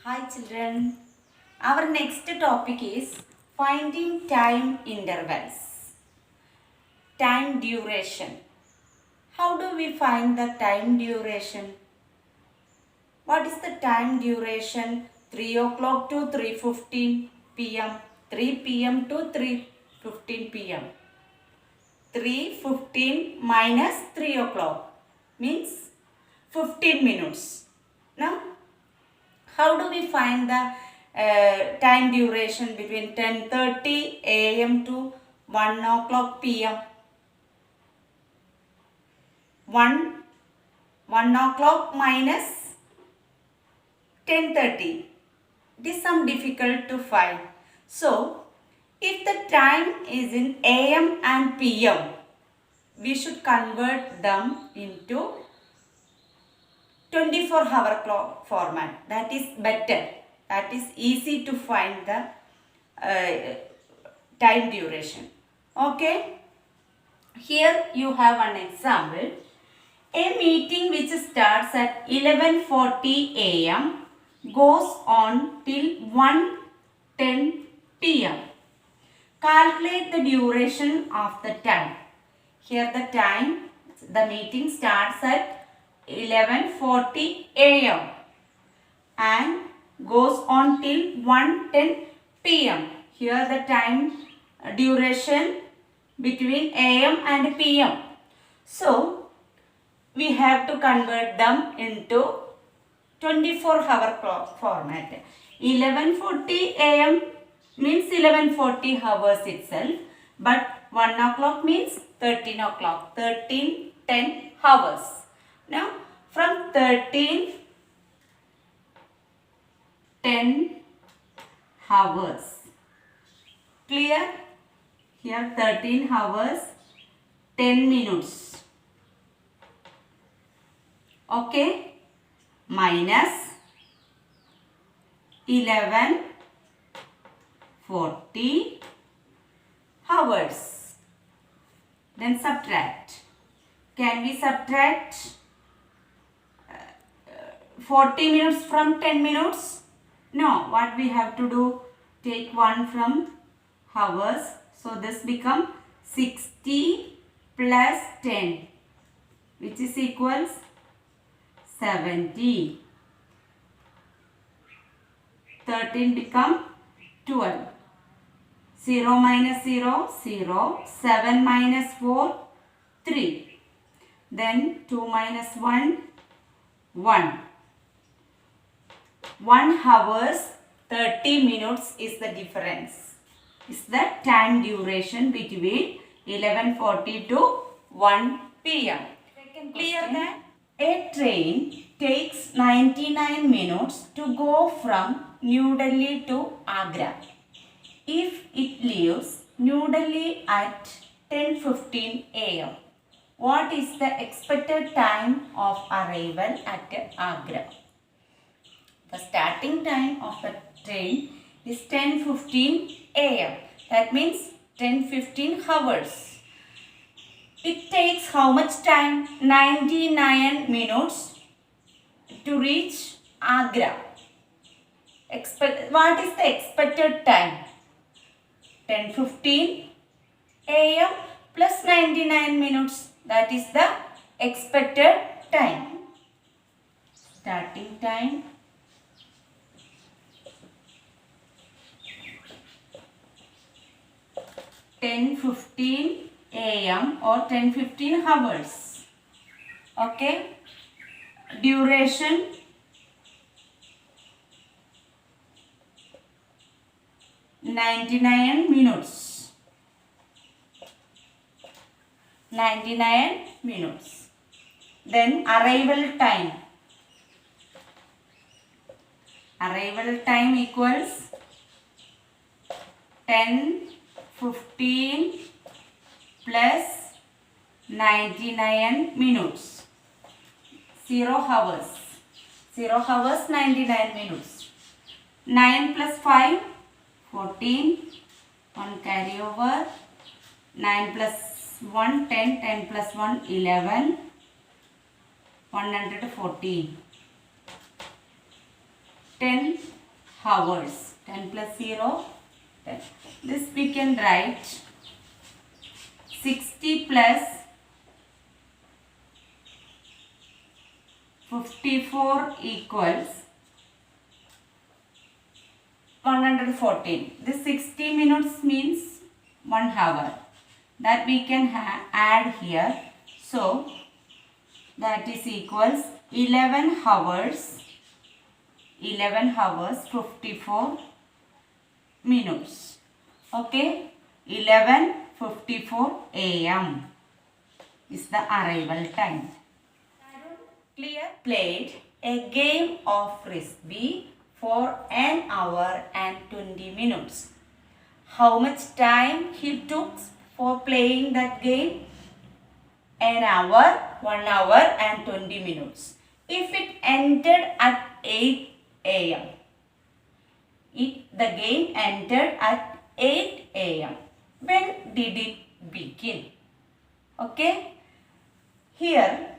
Hi children. Our next topic is finding time intervals. Time duration. How do we find the time duration? What is the time duration? 3 o'clock to 3:15 p.m. 3 p.m. to 3:15 p.m. 3:15 minus 3 o'clock means 15 minutes. Now, how do we find the time duration between 10:30 a.m. to 1 o'clock p.m.? 1 o'clock minus 10:30. It is some difficult to find. So, if the time is in AM and PM, we should convert them into 24-hour clock format. That is better. That is easy to find the time duration. Okay. Here you have an example. A meeting which starts at 11:40 a.m. goes on till 1:10 p.m. Calculate the duration of the time. Here the meeting starts at 11:40 a.m. and goes on till 1:10 p.m. Here the time duration between a.m. and p.m. So, we have to convert them into 24-hour clock format. 11:40 a.m. means 11:40 hours itself, but 1 o'clock means 13 o'clock, 13:10 hours. Now, from 13:10 hours, clear? Here 13 hours, 10 minutes. Okay, minus 11:40 hours. Then subtract. Can we subtract 40 minutes from 10 minutes? No, what we have to do? Take 1 from hours. So, this becomes 60 plus 10, which is equals 70. 13 become 12. 0 minus 0, 0. 7 minus 4, 3. Then 2 minus 1, 1. 1 hours 30 minutes is the difference. Is the time duration between 11:40 to 1 p.m. Clear that? A train takes 99 minutes to go from New Delhi to Agra. If it leaves New Delhi at 10:15 a.m., what is the expected time of arrival at Agra? The starting time of the train is 10:15 a.m. That means 10:15 hours. It takes how much time? 99 minutes to reach Agra. What is the expected time? 10:15 a.m. plus 99 minutes. That is the expected time. Starting time 10:15 a.m. or 10:15 hours. Okay. Duration 99 minutes. 99 minutes. Then arrival time. Arrival time equals 10:15 plus 99 minutes. 0 hours. 0 hours 99 minutes. 9 plus 5, 14. 1 carry over. 9 plus 1, 10. 10 plus 1, 11. 114. 10 hours. 10 plus 0, 10. This we can write 60 plus 54 equals 114. This 60 minutes means 1 hour. That we can add here. So, that is equals 11 hours 54 minutes. Okay, 11:54 a.m. is the arrival time. Clear? Played a game of frisbee for an hour and 20 minutes. How much time he took for playing that game? An hour, 1 hour and 20 minutes. If it ended at 8 a.m. The game ended at 8 a.m. When did it begin? Okay. Here,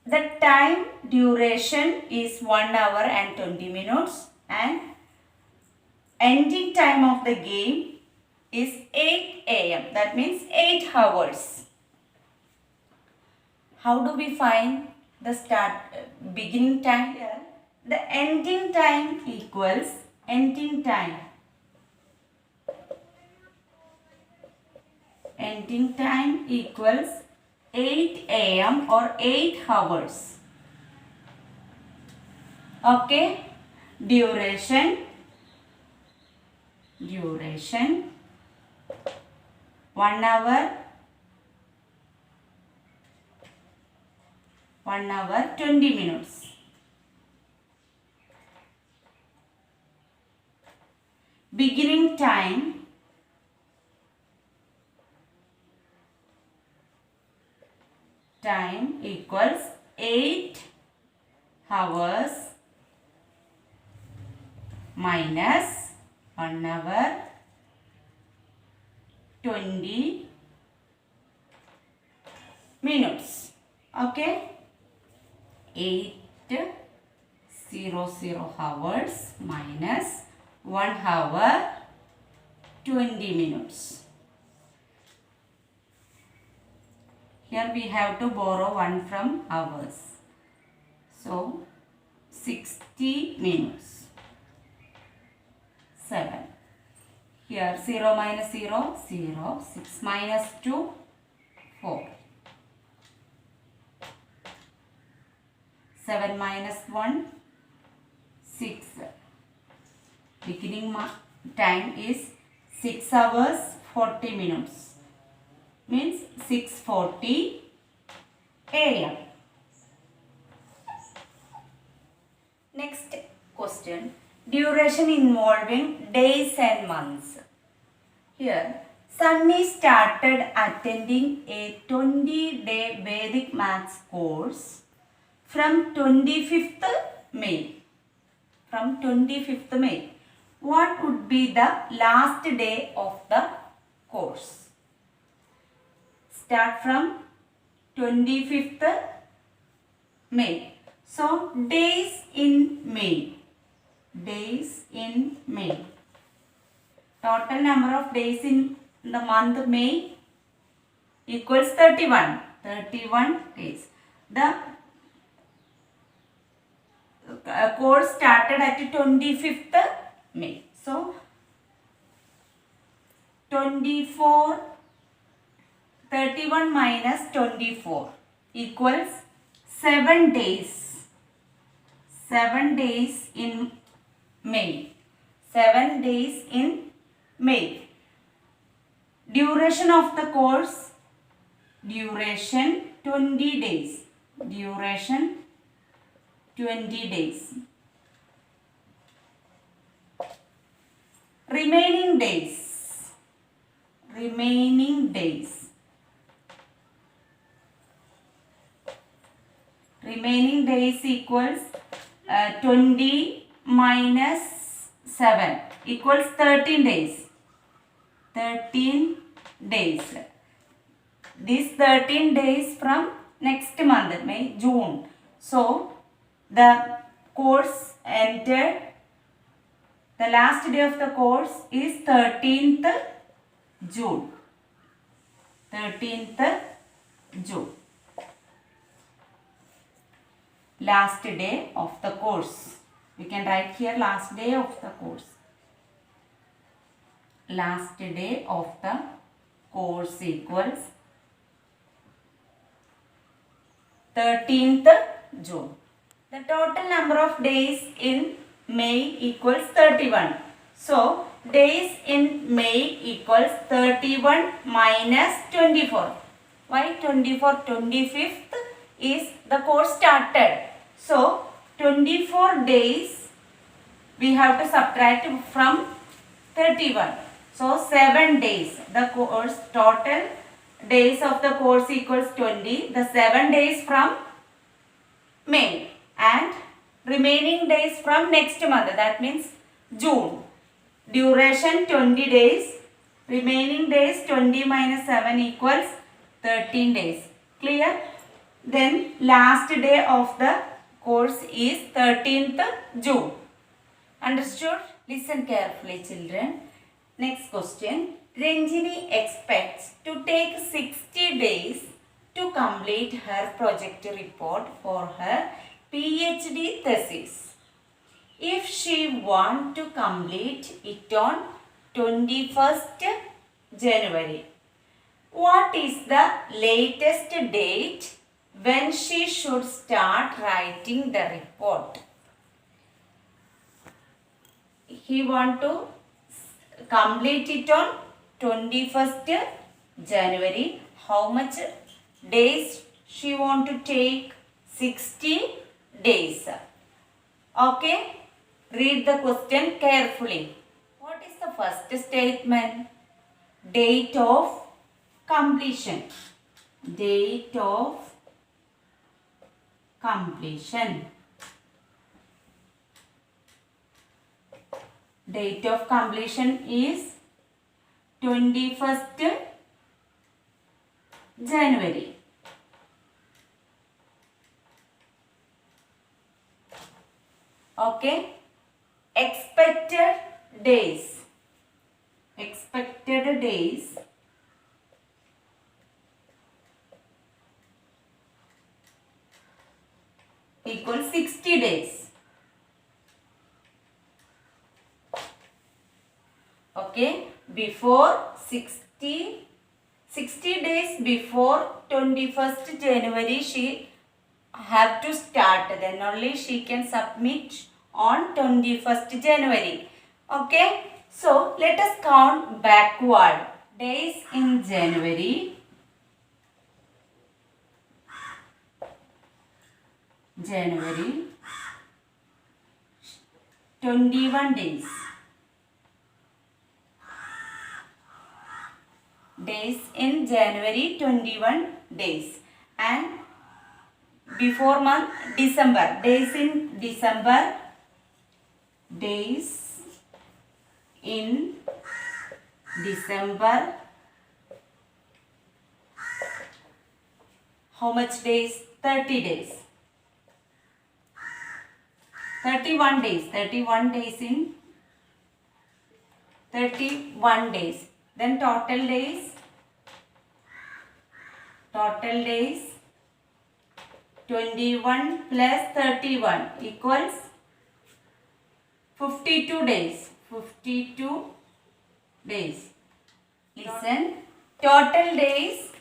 the time duration is 1 hour and 20 minutes and ending time of the game is 8 a.m. That means 8 hours. How do we find the beginning time? Here, the ending time equals ending time. Ending time equals 8 a.m. or 8 hours. Okay. Duration 1 hour 20 minutes. Beginning time equals 8 hours minus 1 hour 20 minutes. Okay. 800 hours minus 1 hour 20 minutes. Here we have to borrow 1 from hours. So 60 minutes. 7. Here 0 minus 0, 0. 6 minus 2, 4. 7 minus 1, 6. Beginning time is 6 hours 40 minutes. Means 6:40 a.m. Next question. Duration involving days and months. Here, Sunny started attending a 20-day Vedic maths course from 25th May. From 25th May. What would be the last day of the course? Start from 25th May. So, days in May. Days in May. Total number of days in the month May equals 31. 31 days. The course started at 25th May. So, 31 minus 24 equals 7 days. 7 days in May. 7 days in May. Duration of the course, duration 20 days. Duration 20 days. Remaining days. Remaining days. Remaining days equals 20 minus 7 equals 13 days. 13 days. These 13 days from next month, May, June. So, the course ended The last day of the course is 13th June. 13th June. Last day of the course. We can write here last day of the course. Last day of the course equals 13th June. The total number of days in May equals 31. So, days in May equals 31 minus 24. Why 24? 25th is the course started. So, 24 days we have to subtract from 31. So, 7 days. The course total days of the course equals 20. The 7 days from May and remaining days from next month, that means June. Duration 20 days. Remaining days 20 minus 7 equals 13 days. Clear? Then last day of the course is 13th June. Understood? Listen carefully, children. Next question. Ranjini expects to take 60 days to complete her project report for her PhD thesis. If she wants to complete it on 21st January, what is the latest date when she should start writing the report? He wants to complete it on 21st January. How much days she want to take? 60 days. Okay? Read the question carefully. What is the first statement? Date of completion. Date of completion. Date of completion is 21st January. Okay. Expected days. Expected days equals 60 days. Okay. Before 60 days before 21st January she have to start, then only she can submit on 21st January. Okay, so let us count backward. Days in January. 21 days. Days in January 21 days. And before month December, days in December, days in December, how much days? 30 days. 31 days. 31 days in 31 days. Then total days. Total days 21 plus 31 equals 52 days. 52 days. Listen. Total days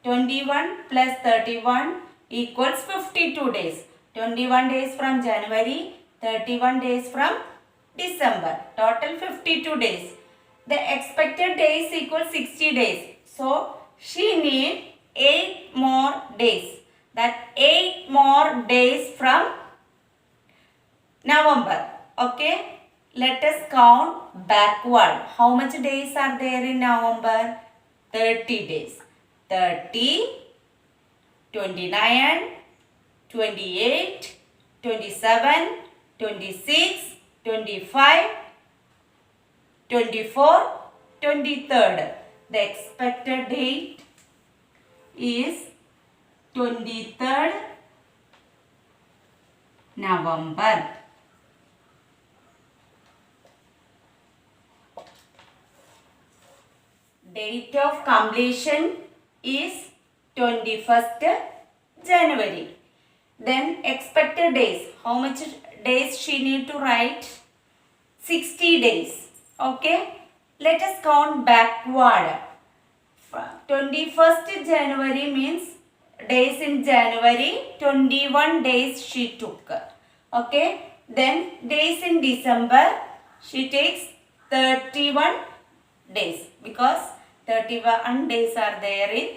21 plus 31 equals 52 days. 21 days from January, 31 days from December. Total 52 days. The expected days equals 60 days. So, she needs 8 more days. That 8 more days from November. Okay. Let us count backward. How much days are there in November? 30 days. 30, 29, 28, 27, 26, 25, 24, 23rd. The expected date is 23rd November. Date of completion is 21st January. Then expected days. How much days she need to write? 60 days. Okay. Let us count backward. 21st January means days in January. 21 days she took. Okay. Then days in December. She takes 31 days because 31 days are there in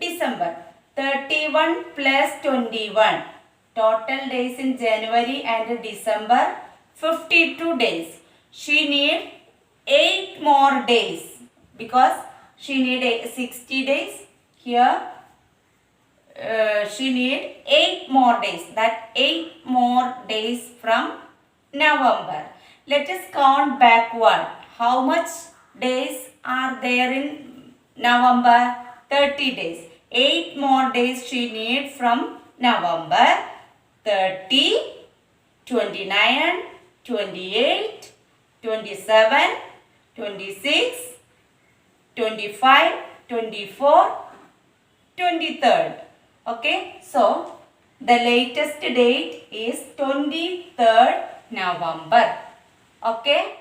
December. 31 plus 21. Total days in January and December 52 days. She need 8 more days because she need 60 days. Here she need 8 more days. That 8 more days from November. Let us count backward. How much days are there in November? 30 days. 8 more days she need from November. 30, 29, 28, 27, 26, 25, 24, 23rd. Okay. So, the latest date is 23rd November. Okay.